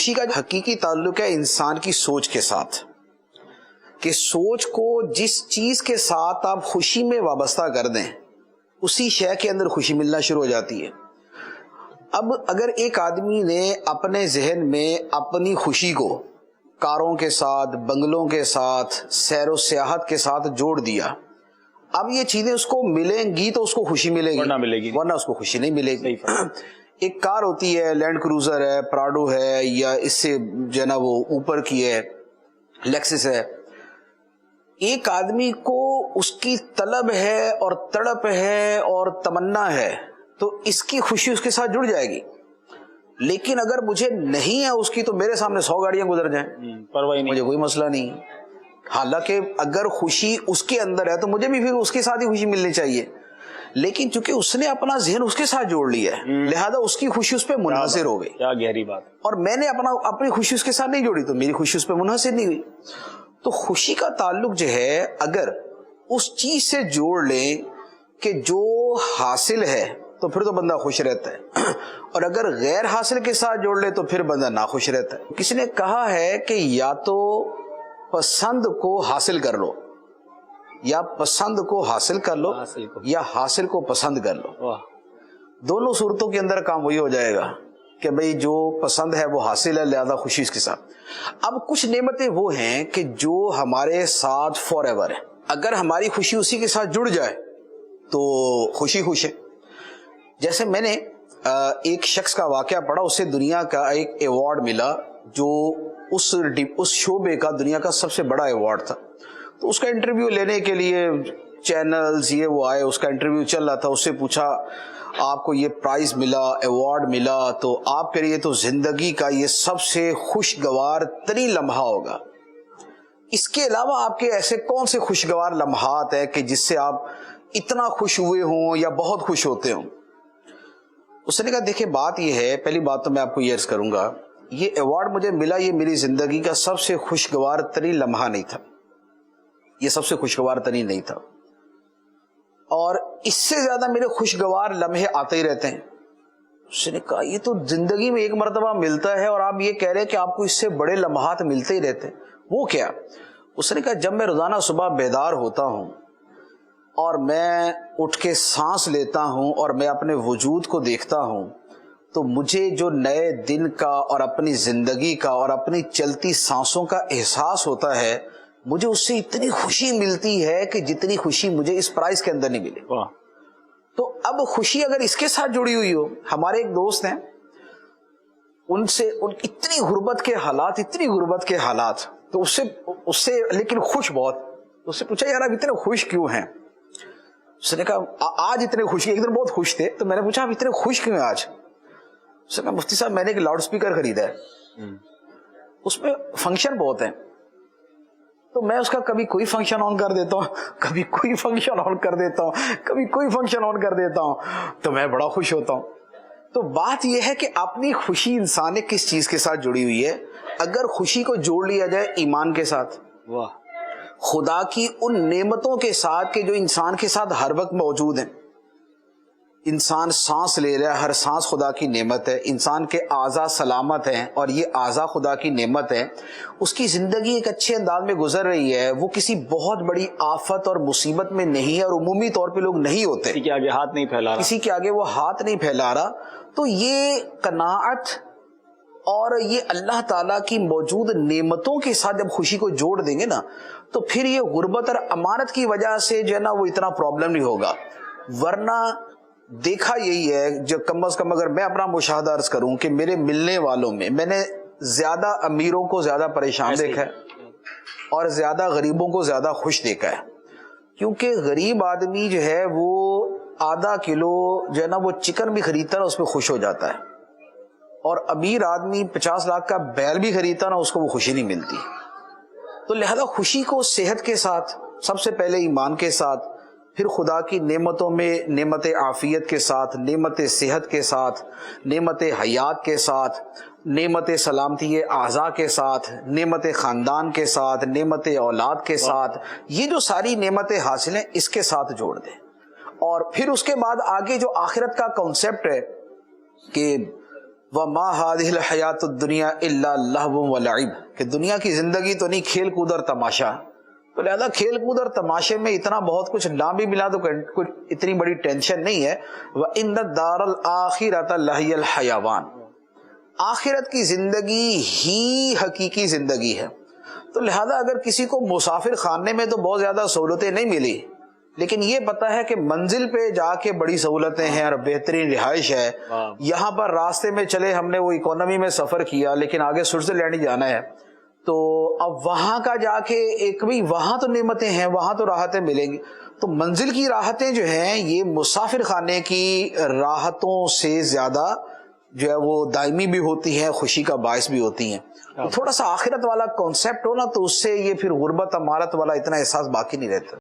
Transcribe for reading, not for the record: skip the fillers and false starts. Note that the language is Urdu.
خوشی کا حقیقی تعلق ہے انسان کی سوچ کے ساتھ، کہ سوچ کو جس چیز کے ساتھ آپ خوشی میں وابستہ کر دیں اسی شے کے اندر خوشی ملنا شروع ہو جاتی ہے۔ اب اگر ایک آدمی نے اپنے ذہن میں اپنی خوشی کو کاروں کے ساتھ، بنگلوں کے ساتھ، سیر و سیاحت کے ساتھ جوڑ دیا، اب یہ چیزیں اس کو ملیں گی تو اس کو خوشی ملے گی، ورنہ اس کو خوشی نہیں ملے گی۔ ایک کار ہوتی ہے، لینڈ کروزر ہے، پراڈو ہے، یا اس سے جو ہے نا وہ اوپر کی ہے لیکسس ہے، ایک آدمی کو اس کی طلب ہے اور تڑپ ہے اور تمنا ہے تو اس کی خوشی اس کے ساتھ جڑ جائے گی، لیکن اگر مجھے نہیں ہے اس کی تو میرے سامنے 100 گاڑیاں گزر جائیں، مجھے کوئی مسئلہ نہیں۔ حالانکہ اگر خوشی اس کے اندر ہے تو مجھے بھی پھر اس کے ساتھ ہی خوشی ملنی چاہیے، لیکن چونکہ اس نے اپنا ذہن اس کے ساتھ جوڑ لیا ہے لہذا اس کی خوشی اس پہ منحصر ہو گئی۔ کیا گہری بات۔ اور میں نے اپنی خوشی اس کے ساتھ نہیں جوڑی تو میری خوشی اس پہ منحصر نہیں ہوئی۔ تو خوشی کا تعلق جو ہے اگر اس چیز سے جوڑ لیں کہ جو حاصل ہے تو پھر تو بندہ خوش رہتا ہے، اور اگر غیر حاصل کے ساتھ جوڑ لے تو پھر بندہ ناخوش رہتا ہے۔ کسی نے کہا ہے کہ یا تو پسند کو حاصل کر لو، یا پسند کو حاصل کر لو، یا حاصل کو پسند کر لو۔ دونوں صورتوں کے اندر کام وہی ہو جائے گا کہ بھئی جو پسند ہے وہ حاصل ہے لہذا خوشی اس کے ساتھ۔ اب کچھ نعمتیں وہ ہیں کہ جو ہمارے ساتھ فار ایور ہے، اگر ہماری خوشی اسی کے ساتھ جڑ جائے تو خوشی خوش ہے۔ جیسے میں نے ایک شخص کا واقعہ پڑھا، اسے دنیا کا ایک ایوارڈ ملا جو اس شعبے کا دنیا کا سب سے بڑا ایوارڈ تھا۔ تو اس کا انٹرویو لینے کے لیے چینلز یہ وہ آئے، اس کا انٹرویو چل رہا تھا، اس سے پوچھا آپ کو یہ پرائز ملا، ایوارڈ ملا، تو آپ کے لیے تو زندگی کا یہ سب سے خوشگوار ترین لمحہ ہوگا، اس کے علاوہ آپ کے ایسے کون سے خوشگوار لمحات ہیں کہ جس سے آپ اتنا خوش ہوئے ہوں یا بہت خوش ہوتے ہوں؟ اس نے کہا دیکھیں بات یہ ہے، پہلی بات تو میں آپ کو یہ عرض کروں گا، یہ ایوارڈ مجھے ملا، یہ میری زندگی کا سب سے خوشگوار ترین لمحہ نہیں تھا، یہ سب سے خوشگوار ترین نہیں تھا، اور اس سے زیادہ میرے خوشگوار لمحے آتے ہی رہتے ہیں۔ اس نے کہا یہ تو زندگی میں ایک مرتبہ ملتا ہے اور آپ یہ کہہ رہے ہیں کہ آپ کو اس سے بڑے لمحات ملتے ہی رہتے ہیں، وہ کیا؟ اس نے کہا جب میں روزانہ صبح بیدار ہوتا ہوں اور میں اٹھ کے سانس لیتا ہوں اور میں اپنے وجود کو دیکھتا ہوں تو مجھے جو نئے دن کا اور اپنی زندگی کا اور اپنی چلتی سانسوں کا احساس ہوتا ہے، مجھے اس سے اتنی خوشی ملتی ہے کہ جتنی خوشی مجھے اس پرائز کے اندر نہیں ملی۔ تو اب خوشی اگر اس کے ساتھ جڑی ہوئی ہو، ہمارے ایک دوست ہیں، ان اتنی غربت کے حالات تو اس سے لیکن خوش بہت، اس سے پوچھا یار آپ اتنے خوش کیوں ہیں؟ اس نے کہا آج اتنے خوش، ایک دن بہت خوش تھے تو میں نے پوچھا آپ اتنے خوش کیوں ہیں آج؟ اس نے کہا مفتی صاحب میں نے ایک لاؤڈ اسپیکر خریدا ہے، اس میں فنکشن بہت ہیں، تو میں اس کا کبھی کوئی فنکشن آن کر دیتا ہوں، کبھی کوئی فنکشن آن کر دیتا ہوں، کبھی کوئی فنکشن آن کر دیتا ہوں، تو میں بڑا خوش ہوتا ہوں۔ تو بات یہ ہے کہ اپنی خوشی انسان نے کس چیز کے ساتھ جڑی ہوئی ہے؟ اگر خوشی کو جوڑ لیا جائے ایمان کے ساتھ، خدا کی ان نعمتوں کے ساتھ کہ جو انسان کے ساتھ ہر وقت موجود ہیں، انسان سانس لے رہا ہے، ہر سانس خدا کی نعمت ہے، انسان کے اعضاء سلامت ہیں اور یہ اعضاء خدا کی نعمت ہے، اس کی زندگی ایک اچھے انداز میں گزر رہی ہے، وہ کسی بہت بڑی آفت اور مصیبت میں نہیں ہے، اور عمومی طور پہ لوگ نہیں ہوتے، کسی کے آگے ہاتھ نہیں پھیلا رہا، کسی کے آگے وہ ہاتھ نہیں پھیلا رہا، تو یہ قناعت اور یہ اللہ تعالیٰ کی موجود نعمتوں کے ساتھ جب خوشی کو جوڑ دیں گے نا تو پھر یہ غربت اور امانت کی وجہ سے جو ہے نا وہ اتنا پرابلم نہیں ہوگا۔ ورنہ دیکھا یہی ہے، جو کم از کم اگر میں اپنا مشاہدہ عرض کروں کہ میرے ملنے والوں میں نے زیادہ امیروں کو زیادہ پریشان دیکھا ہے اور زیادہ غریبوں کو زیادہ خوش دیکھا ہے، کیونکہ غریب آدمی جو ہے وہ آدھا کلو جو ہے نا وہ چکن بھی خریدتا ہے اس پہ خوش ہو جاتا ہے، اور امیر آدمی 50 لاکھ کا بیل بھی خریدتا نا اس کو وہ خوشی نہیں ملتی۔ تو لہذا خوشی کو صحت کے ساتھ، سب سے پہلے ایمان کے ساتھ، پھر خدا کی نعمتوں میں نعمت عافیت کے ساتھ، نعمت صحت کے ساتھ، نعمت حیات کے ساتھ، نعمت سلامتی اعضاء کے ساتھ، نعمت خاندان کے ساتھ، نعمت اولاد کے ساتھ، یہ جو ساری نعمتیں حاصل ہیں اس کے ساتھ جوڑ دیں۔ اور پھر اس کے بعد آگے جو آخرت کا کانسیپٹ ہے کہ وَمَا هَذِهِ الْحَيَاةُ الدُّنْيَا إِلَّا لَهْوٌ وَلَعِبٌ کہ دنیا کی زندگی تو نہیں کھیل کود اور تماشا. تو لہذا کھیل کود اور تماشے میں اتنا بہت کچھ نہ بھی ملا تو کوئی اتنی بڑی ٹینشن نہیں ہے. وَإِنَّ الدَّارَ الْآخِرَةَ لَهِيَ الْحَيَوَانُ آخرت کی زندگی ہی حقیقی زندگی ہے. تو لہذا اگر کسی کو مسافر خانے میں تو بہت زیادہ سہولتیں نہیں ملی لیکن یہ پتا ہے کہ منزل پہ جا کے بڑی سہولتیں ہیں اور بہترین رہائش ہے. یہاں پر راستے میں چلے ہم نے وہ اکانومی میں سفر کیا لیکن آگے سوئٹزرلینڈ ہی جانا ہے تو اب وہاں کا جا کے ایک بھی وہاں تو نعمتیں ہیں وہاں تو راحتیں ملیں گی. تو منزل کی راحتیں جو ہیں یہ مسافر خانے کی راحتوں سے زیادہ جو ہے وہ دائمی بھی ہوتی ہیں, خوشی کا باعث بھی ہوتی ہیں. تو تھوڑا سا آخرت والا کانسیپٹ ہو نا تو اس سے یہ پھر غربت امارت والا اتنا احساس باقی نہیں رہتا.